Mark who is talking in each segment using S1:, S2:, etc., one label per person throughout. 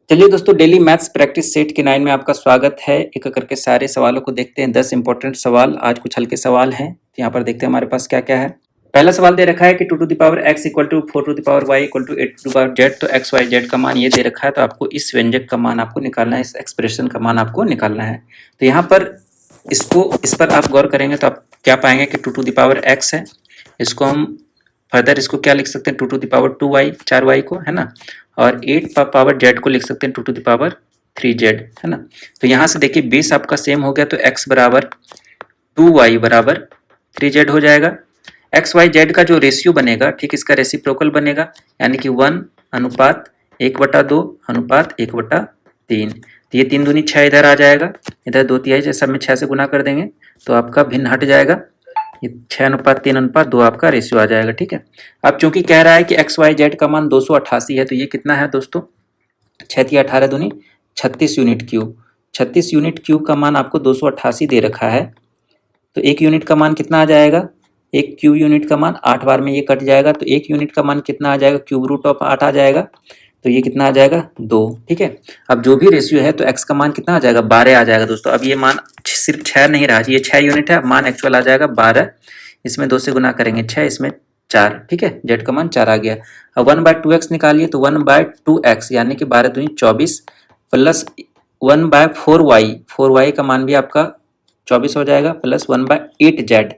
S1: चलिए दोस्तों, daily maths practice set के 9 में आपका स्वागत है। एक एक करके सारे सवालों को देखते हैं। 10 इंपॉर्टेंट सवाल, आज कुछ हल्के सवाल हैं। यहाँ पर देखते हैं हमारे पास क्या क्या है। पहला सवाल दे रखा है कि 2 to the power x equal to 4 to the power y equal to 8 to the power z। तो x y z का मान ये दे रखा है, तो आपको इस व्यंजक का मान आपको निकालना है, इस एक्सप्रेशन का मान आपको निकालना है। तो यहाँ पर इस पर आप गौर करेंगे तो आप क्या पाएंगे कि 2 टू द पावर x है। इसको हम फर्दर इसको क्या लिख सकते हैं, 2 to the power 2y, 4y को, है ना। और 8 पावर z को लिख सकते हैं 2 टू द पावर 3z, है ना। तो यहाँ से देखिए बेस आपका सेम हो गया, तो x बराबर 2y बराबर 3z हो जाएगा। एक्स वाई जेड का जो रेशियो बनेगा, ठीक, इसका रेसिप्रोकल बनेगा, यानी कि 1/1/2 अनुपात 1/3। तो ये 3 दूनी 6 इधर आ जाएगा, इधर 2 तिहाई, सब में 6 से गुना कर देंगे तो आपका भिन्न हट जाएगा। ये 6:3:2 आपका रेशियो आ जाएगा, ठीक है। अब चूंकि कह रहा है कि एक्स वाई जेड का मान 288 है, तो ये कितना है दोस्तों, 6 18 दूनी 36 यूनिट क्यूब। 36 यूनिट क्यूब का मान आपको 288 दे रखा है। तो एक यूनिट का मान कितना आ जाएगा, एक क्यूब यूनिट का मान 8 बार में ये कट जाएगा, तो एक यूनिट का मान कितना आ जाएगा, क्यूब रूट ऑफ 8 आ जाएगा। तो ये कितना आ जाएगा, 2, ठीक है। अब जो भी रेशियो है तो x का मान कितना आ जाएगा, 12 आ जाएगा दोस्तों। अब ये मान सिर्फ 6 नहीं रहा, ये 6 यूनिट है, अब मान एक्चुअल आ जाएगा 12। इसमें 2 से गुना करेंगे 6, इसमें 4, ठीक है। z का मान 4 आ गया। अब 1/2x निकालिए, तो 1/2x यानी कि 12 दूनी 24 प्लस 1/4y, 4y का मान भी आपका 24 हो जाएगा, प्लस 1/8z।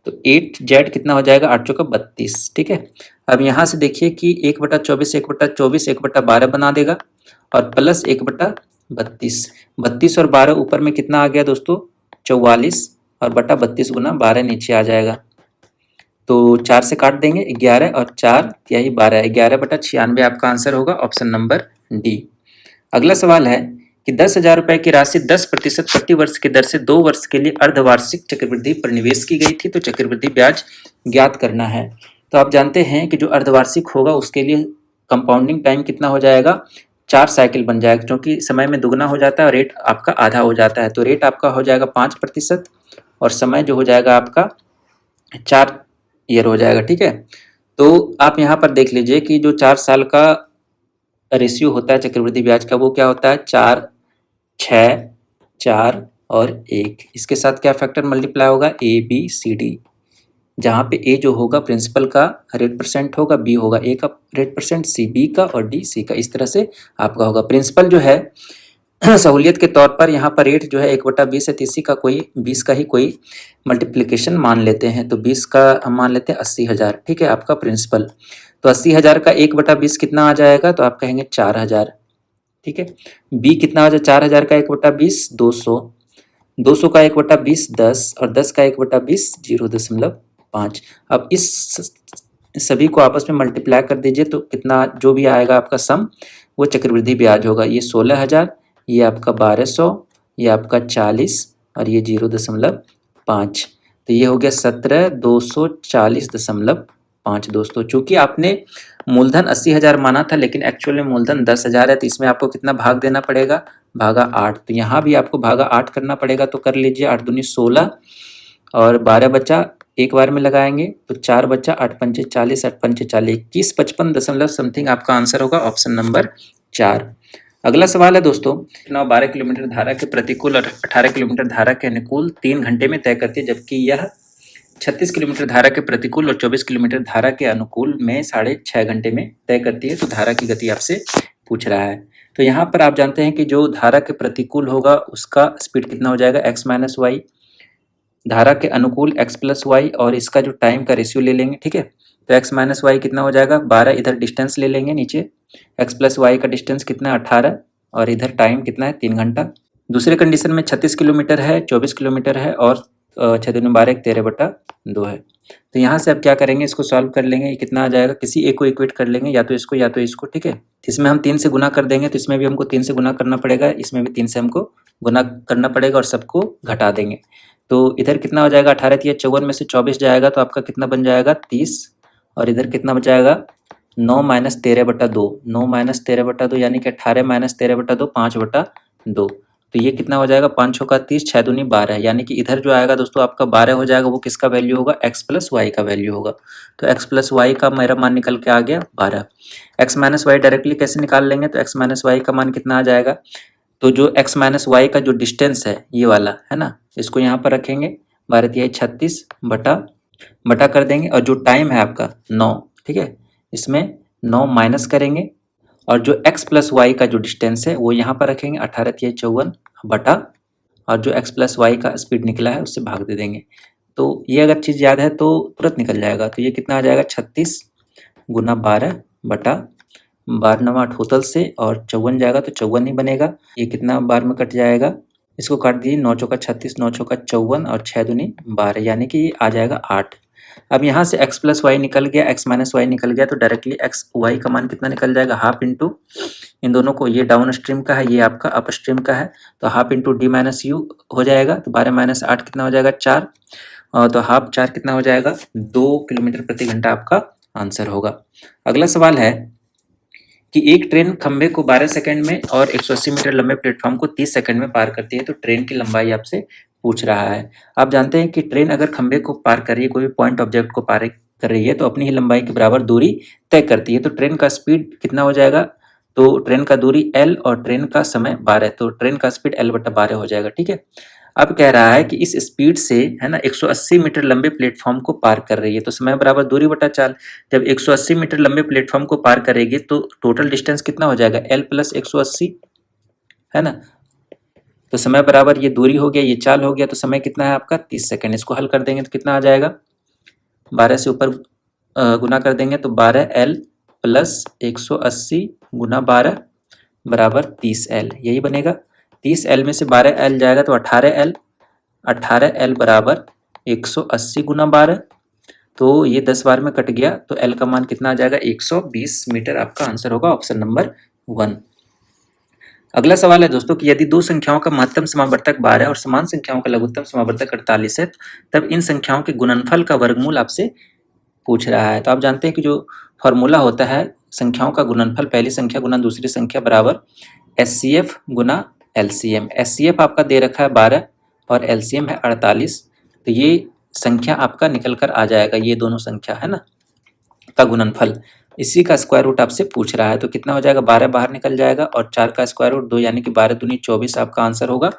S1: तो 8z कितना हो जाएगा, 8 चौका 32, ठीक है। अब यहाँ से देखिए कि 1/24 1/24 1/12 बना देगा, और प्लस 1/32, 32 और 12 ऊपर में कितना आ गया दोस्तों, 44, और बटा 32 गुना 12 नीचे आ जाएगा। तो 4 से काट देंगे 11 और 4 तिहाई 12, 11/96 आपका आंसर होगा, ऑप्शन नंबर डी। अगला सवाल है कि 10,000 रुपए की राशि 10% प्रति वर्ष की दर से 2 वर्ष के लिए अर्धवार्षिक चक्रवृद्धि पर निवेश की गई थी, तो चक्रवृद्धि ब्याज ज्ञात करना है। तो आप जानते हैं कि जो अर्धवार्षिक होगा उसके लिए कंपाउंडिंग टाइम कितना हो जाएगा, 4 साइकिल बन जाएगा, क्योंकि समय में दुगना हो जाता है और रेट आपका आधा हो जाता है। तो रेट आपका हो जाएगा 5% और समय जो हो जाएगा आपका 4 ईयर हो जाएगा, ठीक है। तो आप यहाँ पर देख लीजिए कि जो 4 साल का रेशियो होता है चक्रवृद्धि ब्याज का, वो क्या होता है, 4, 6, 4 और 1। इसके साथ क्या फैक्टर मल्टीप्लाई होगा, ए बी सी डी, जहाँ पे ए जो होगा प्रिंसिपल का रेट परसेंट होगा, बी होगा ए का रेट परसेंट, सी बी का और डी सी का। इस तरह से आपका होगा। प्रिंसिपल जो है सहूलियत के तौर पर यहाँ पर रेट जो है 1/20 है, तो इसी का कोई 20 का ही कोई मल्टीप्लिकेशन मान लेते हैं। तो 20 का हम मान लेते हैं 80,000, ठीक है, आपका प्रिंसिपल। तो 80,000 का 1/20 कितना आ जाएगा, तो आप कहेंगे 4,000, ठीक है। बी कितना आ जाए, 4,000 का 1/20 200, 200 का 1/20 10, और 10 का 1/20 0.5। अब इस सभी को आपस में मल्टीप्लाई कर दीजिए, तो कितना जो भी आएगा आपका सम, वो चक्रवृद्धि ब्याज होगा। ये 16,000, ये आपका 1200, ये आपका 40 और ये 0.5। तो ये हो गया 17,240.5 दोस्तों। चूंकि आपने मूलधन 80,000 माना था, लेकिन एक्चुअल में मूलधन 10,000 है, तो इसमें आपको कितना भाग देना पड़ेगा, भागा 8। तो यहाँ भी आपको भागा 8 करना पड़ेगा, तो कर लीजिए। 8 दूनी 16 और 12 बचा, एक बार में लगाएंगे तो 4 बचा, 8 पंचे 40, 8 पंचे 40, 21 55 दशमलव समथिंग आपका आंसर होगा, ऑप्शन नंबर 4। अगला सवाल है दोस्तों, 12 किलोमीटर धारा के प्रतिकूल और 18 किलोमीटर धारा के अनुकूल 3 घंटे में तय करती है, जबकि यह 36 किलोमीटर धारा के प्रतिकूल और 24 किलोमीटर धारा के अनुकूल में 6.5 घंटे में तय करती है। तो धारा की गति आपसे पूछ रहा है। तो यहाँ पर आप जानते हैं कि जो धारा के प्रतिकूल होगा उसका स्पीड कितना हो जाएगा, x माइनस वाई, धारा के अनुकूल x प्लस वाई, और इसका जो टाइम का रेशियो ले लेंगे, ठीक है। तो x माइनस वाई कितना हो जाएगा, 12, इधर डिस्टेंस ले लेंगे नीचे, x प्लस वाई का डिस्टेंस कितना है 18, और इधर टाइम कितना है 3 घंटा। दूसरे कंडीशन में 36 किलोमीटर है, 24 किलोमीटर है, और 6 दूनी 12 13/2 है। तो यहाँ से अब क्या करेंगे, इसको सॉल्व कर लेंगे। ये कितना आ जाएगा, किसी एक को इक्वेट कर लेंगे, या तो इसको या तो इसको, ठीक है। इसमें हम 3 से गुना कर देंगे, तो इसमें भी हमको 3 से गुना करना पड़ेगा, इसमें भी 3 से हमको गुना करना पड़ेगा, और सबको घटा देंगे। तो इधर कितना हो जाएगा, 18 तिया 54 में से 24 जाएगा, तो आपका कितना बन जाएगा 30, और इधर कितना बचाएगा 9 माइनस 13/2, 9 माइनस 13/2 यानी कि 18 माइनस 13/2 5/2। तो ये कितना हो जाएगा 5 चौका 30, 6 दूनी 12, यानी कि इधर जो आएगा दोस्तों आपका 12 हो जाएगा, वो किसका वैल्यू होगा, x प्लस वाई का वैल्यू होगा। तो x प्लस वाई का मेरा मान निकल के आ गया 12। x माइनस वाई डायरेक्टली कैसे निकाल लेंगे, तो x माइनस वाई का मान कितना आ जाएगा, तो जो x माइनस वाई का जो डिस्टेंस है ये वाला है ना, इसको यहाँ पर रखेंगे, 12 36 बटा कर देंगे, और जो टाइम है आपका 9, ठीक है, इसमें 9 माइनस करेंगे, और जो x प्लस वाई का जो डिस्टेंस है वो यहाँ पर रखेंगे, 18 54 बटा, और जो x प्लस वाई का स्पीड निकला है उससे भाग दे देंगे। तो ये अगर चीज़ याद है तो तुरंत निकल जाएगा। तो ये कितना आ जाएगा 36 गुना 12 बटा 12 9 8 होतल से, और 54 जाएगा तो 54 ही बनेगा। ये कितना बार में कट जाएगा, इसको काट दीजिए, 9 चौका 36, 9 चौका 54 और 6 दूनी 12, यानी कि ये आ जाएगा 8। अब यहाँ से x प्लस वाई निकल गया, x माइनस वाई निकल गया, तो डायरेक्टली x वाई का मान कितना निकल जाएगा, हाफ इंटू इन दोनों को, ये डाउन स्ट्रीम का है, ये आपका अप स्ट्रीम का है, तो half into D minus you हो जाएगा। तो 12 माइनस 8 कितना हो जाएगा 4, और तो हाफ 4 कितना हो जाएगा 2 किलोमीटर प्रति घंटा आपका आंसर होगा। अगला सवाल है कि एक ट्रेन खंबे को 12 सेकंड में और 180 मीटर लंबे प्लेटफॉर्म को 30 सेकंड में पार करती है, तो ट्रेन की लंबाई आपसे पूछ रहा है। आप जानते हैं कि ट्रेन अगर खंबे को पार कर रही है, कोई भी पॉइंट ऑब्जेक्ट को पार कर रही है, तो अपनी ही लंबाई के बराबर दूरी तय करती है। तो ट्रेन का स्पीड कितना हो जाएगा, तो ट्रेन का दूरी l और ट्रेन का समय 12, तो ट्रेन का स्पीड l बटा 12 हो जाएगा, ठीक है। अब कह रहा है कि इस स्पीड से है ना 180 मीटर लंबे प्लेटफॉर्म को पार कर रही है, तो समय बराबर दूरी बटा 4। जब 180 मीटर लंबे प्लेटफॉर्म को पार करेगी तो टोटल डिस्टेंस कितना हो जाएगा, l प्लस 180, है ना। तो समय बराबर ये दूरी हो गया, ये चाल हो गया, तो समय कितना है आपका 30 सेकंड। इसको हल कर देंगे तो कितना आ जाएगा, 12 से ऊपर गुना कर देंगे तो 12l प्लस 180 गुना 12 बराबर 30l, यही बनेगा। 30l में से 12l जाएगा तो 18l, 18l बराबर 180 गुना 12, तो ये 10 बार में कट गया, तो l का मान कितना आ जाएगा 120 मीटर आपका आंसर होगा, ऑप्शन नंबर 1। अगला सवाल है दोस्तों कि यदि दो संख्याओं का महत्तम समावर्तक 12 और समान संख्याओं का लघुत्तम समावर्तक 48 है, तब इन संख्याओं के गुणनफल का वर्गमूल आपसे पूछ रहा है। तो आप जानते हैं कि जो फॉर्मूला होता है संख्याओं का गुणनफल, पहली संख्या गुना दूसरी संख्या बराबर HCF गुना LCM। HCF आपका दे रखा है 12 और LCM है 48, तो ये संख्या आपका निकल कर आ जाएगा, ये दोनों संख्या है ना का गुणनफल, इसी का स्क्वायर रूट आपसे पूछ रहा है। तो कितना हो जाएगा, 12 बाहर निकल जाएगा और 4 का स्क्वायर रूट 2, यानी कि 12 दूनी 24 आपका आंसर होगा,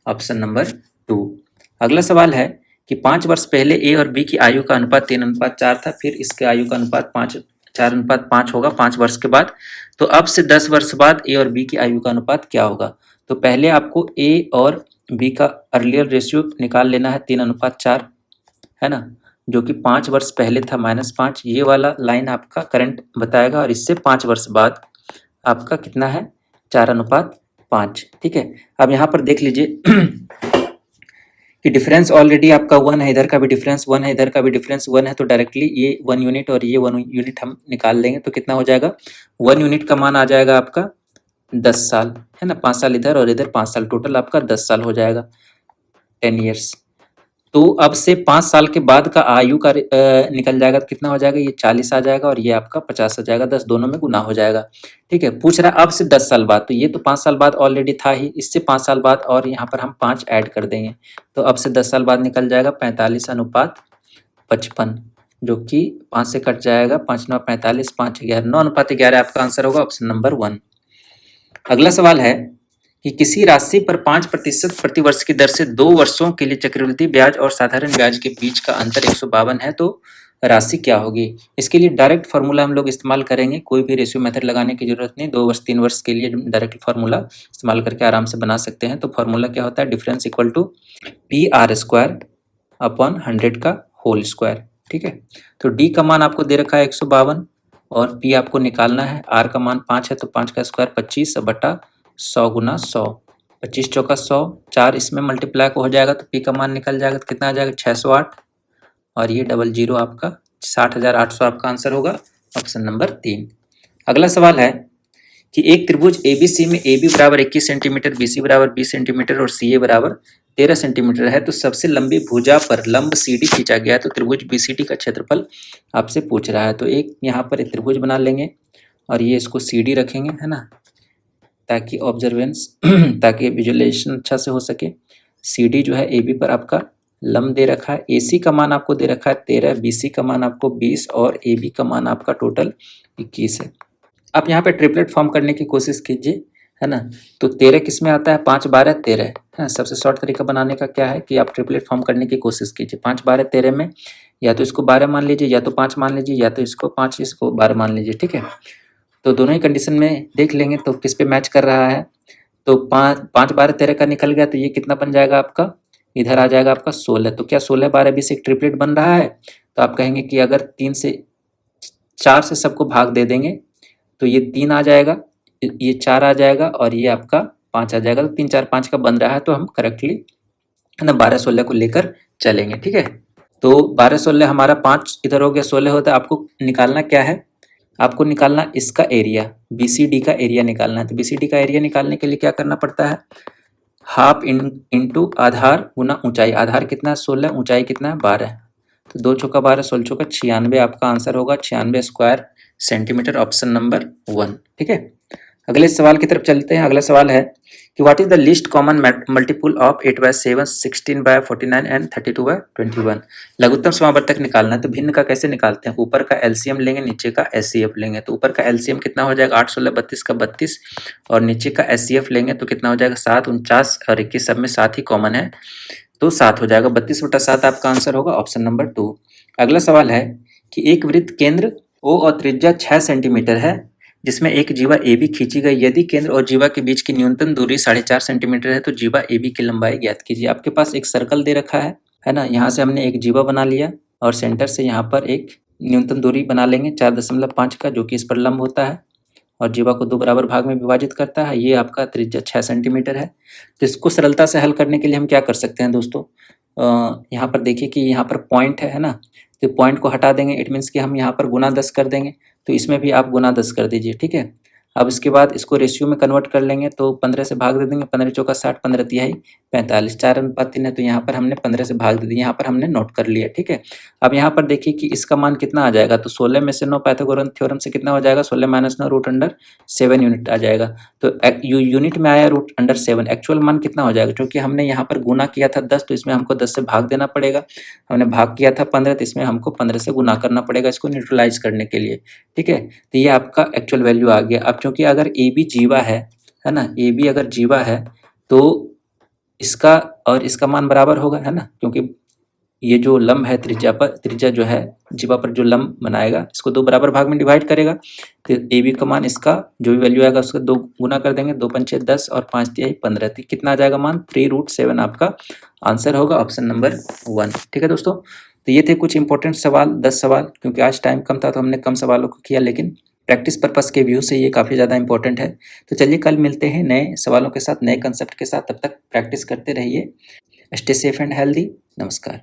S1: ऑप्शन नंबर 2। अगला सवाल है कि 5 वर्ष पहले ए और बी की आयु का अनुपात 3:4 था, फिर इसके आयु का अनुपात 4:5 होगा 5 वर्ष के बाद। तो अब से 10 वर्ष बाद ए और बी की आयु का अनुपात क्या होगा। तो पहले आपको ए और बी का अर्लियर रेशियो निकाल लेना है 3:4, है ना, जो कि 5 वर्ष पहले था -5, ये वाला लाइन आपका करंट बताएगा, और इससे 5 वर्ष बाद आपका कितना है 4:5, ठीक है। अब यहाँ पर देख लीजिए कि डिफरेंस ऑलरेडी आपका 1 है, इधर का भी डिफरेंस 1 है, इधर का भी डिफरेंस 1 है, तो डायरेक्टली ये 1 यूनिट और ये 1 यूनिट हम निकाल लेंगे, तो कितना हो जाएगा 1 यूनिट का मान आ जाएगा आपका 10 साल, है ना, 5 साल इधर और इधर 5 साल, टोटल आपका 10 साल हो जाएगा, 10 ईयर्स। तो अब से 5 साल के बाद का आयु का निकल जाएगा, तो कितना हो जाएगा, ये 40 आ जाएगा और ये आपका 50 आ जाएगा, 10 दोनों में गुना हो जाएगा, ठीक है। पूछ रहा है अब से 10 साल बाद, तो ये तो 5 साल बाद ऑलरेडी था ही, इससे 5 साल बाद और यहाँ पर हम 5 ऐड कर देंगे, तो अब से 10 साल बाद निकल जाएगा 45:55, जो कि 5 से कट जाएगा, 5 9 45, 5 11 9:11 आपका आंसर होगा, ऑप्शन नंबर 1। अगला सवाल है कि किसी राशि पर 5% प्रतिवर्ष की दर से 2 वर्षों के लिए चक्रवृद्धि ब्याज और साधारण ब्याज के बीच का अंतर 152 है, तो राशि क्या होगी। इसके लिए डायरेक्ट फार्मूला हम लोग इस्तेमाल करेंगे, कोई भी रेशियो मेथड लगाने की जरूरत नहीं, 2 वर्ष 3 वर्ष के लिए डायरेक्ट फार्मूला इस्तेमाल करके आराम से बना सकते हैं। तो फार्मूला क्या होता है, difference equal to PR² upon 100 का होल स्क्वायर, ठीक है। तो डी का मान आपको दे रखा है 152 और पी आपको निकालना है, आर का मान 5 है, तो 5 का स्क्वायर 25 बटा 100 गुना 100, 25 चौका 100, 4 इसमें मल्टीप्लाई हो जाएगा, तो पी का मान निकल जाएगा, तो कितना आ जाएगा 608, और ये 00 आपका 60,800 आपका आंसर होगा, ऑप्शन नंबर 3। अगला सवाल है कि एक त्रिभुज ABC में AB बराबर 21 सेंटीमीटर, BC बराबर 20 सेंटीमीटर और CA बराबर 13 सेंटीमीटर है, तो सबसे लंबी भुजा पर लंब CD खींचा गया, तो त्रिभुज BCD का क्षेत्रफल आपसे पूछ रहा है। तो एक यहाँ पर एक त्रिभुज बना लेंगे और ये इसको CD रखेंगे, है ना, ताकि ऑब्जर्वेंस ताकि विजुअलाइजेशन अच्छा से हो सके। सी डी जो है ए बी पर आपका लंब दे रखा है, ए सी का मान आपको दे रखा है 13, बी सी का मान आपको 20 और ए बी का मान आपका टोटल 21 है। आप यहाँ पे ट्रिपलेट फॉर्म करने की कोशिश कीजिए, है ना। तो 13 किस में आता है, 5 12 13 है। सबसे शॉर्ट तरीका बनाने का क्या है कि आप ट्रिपलेट फॉर्म करने की कोशिश कीजिए। 5 12 13 में या तो इसको 12 मान लीजिए, या तो 5 मान लीजिए, या तो इसको 5 इसको 12 मान लीजिए, ठीक है। तो दोनों ही कंडीशन में देख लेंगे तो किस पे मैच कर रहा है। तो 5 12 13 का निकल गया, तो ये कितना बन जाएगा आपका, इधर आ जाएगा आपका 16। तो क्या 16 12 20 एक ट्रिपलेट बन रहा है। तो आप कहेंगे कि अगर 3 से 4 से सबको भाग दे देंगे तो ये 3 आ जाएगा, ये 4 आ जाएगा और ये आपका 5 आ जाएगा। तो 3 4 5 का बन रहा है, तो हम करेक्टली है ना 12 16 को लेकर चलेंगे, ठीक है। तो 12 16 हमारा 5 इधर हो गया, 16 होता है। आपको निकालना क्या है, आपको निकालना इसका एरिया, बी सी डी का एरिया निकालना है। तो बी सी डी का एरिया निकालने के लिए क्या करना पड़ता है, हाफ इंटू आधार गुना ऊंचाई। आधार कितना है 16, ऊंचाई कितना है 12। तो 2 चौका 12 16 चौका 96 आपका आंसर होगा, 96 स्क्वायर सेंटीमीटर, ऑप्शन नंबर 1, ठीक है। अगले सवाल की तरफ चलते हैं। अगला सवाल है कि what is the least common multiple of 8/7, 16/49 and 32/21। लघुत्तम समावर्तक निकालना है। तो भिन्न का कैसे निकालते हैं, ऊपर का एलसीएम लेंगे, नीचे का एचसीएफ लेंगे। तो ऊपर का एलसीएम कितना हो जाएगा 8 16 32 का 32, और नीचे का एचसीएफ लेंगे तो कितना हो जाएगा 7 49 और 21, सब में 7 ही कॉमन है, तो 7 हो जाएगा। 32/7 आपका आंसर होगा, ऑप्शन नंबर 2। अगला सवाल है कि एक वृत्त केंद्र ओ और त्रिज्या 6 सेंटीमीटर है, जिसमें एक जीवा ए बी खींची गई। यदि केंद्र और जीवा के बीच की न्यूनतम दूरी 4.5 सेंटीमीटर है तो जीवा ए बी की लंबाई ज्ञात कीजिए। आपके पास एक सर्कल दे रखा है ना। यहाँ से हमने एक जीवा बना लिया और सेंटर से यहाँ पर एक न्यूनतम दूरी बना लेंगे 4.5 का, जो कि इस पर लंब होता है और जीवा को 2 बराबर भाग में विभाजित करता है। ये आपका त्रिज्या 6 सेंटीमीटर है। तो इसको सरलता से हल करने के लिए हम क्या कर सकते हैं दोस्तों, यहाँ पर देखिए कि यहाँ पर पॉइंट है ना। तो पॉइंट को हटा देंगे, इट मीन्स कि हम यहाँ पर गुना 10 कर देंगे। तो इसमें भी आप गुना 10 कर दीजिए, ठीक है। अब इसके बाद इसको रेशियो में कन्वर्ट कर लेंगे, तो 15 से भाग दे देंगे, 15 चौका 60, 15 तिहाई 45, 4/3 है। तो यहाँ पर हमने 15 से भाग दे दिया, यहाँ पर हमने नोट कर लिया, ठीक है। अब यहाँ पर देखिए कि इसका मान कितना आ जाएगा। तो 16 में से 9 पाइथागोरस थ्योरम से कितना हो जाएगा, 16 - 9 √7 यूनिट आ जाएगा। तो यूनिट में आया √7, एक्चुअल मान कितना हो जाएगा, क्योंकि हमने यहाँ पर गुना किया था 10, तो इसमें हमको 10 से भाग देना पड़ेगा। हमने भाग किया था 15, तो इसमें हमको 15 से गुना करना पड़ेगा इसको न्यूट्रलाइज करने के लिए, ठीक है। तो ये आपका एक्चुअल वैल्यू आ गया। अब क्योंकि अगर ए बी जीवा है ना, ए बी अगर जीवा है तो इसका और इसका मान बराबर होगा, है ना। क्योंकि ये जो लंब है त्रिज्या जो है जीवा पर जो लंब बनाएगा, इसको 2 बराबर भाग में डिवाइड करेगा। तो ए बी का मान इसका जो भी वैल्यू आएगा उसका 2 गुना कर देंगे, 2 पंचे 10 और 5 तिहाई 15। तो कितना आ जाएगा मान, 3√7 आपका आंसर होगा, ऑप्शन नंबर 1, ठीक है दोस्तों। तो ये थे कुछ इंपॉर्टेंट सवाल, 10 सवाल। क्योंकि आज टाइम कम था तो हमने कम सवालों को किया, लेकिन प्रैक्टिस पर्पस के व्यू से ये काफ़ी ज़्यादा इंपॉर्टेंट है। तो चलिए कल मिलते हैं नए सवालों के साथ, नए कंसेप्ट के साथ। तब तक प्रैक्टिस करते रहिए। Stay safe and healthy. नमस्कार।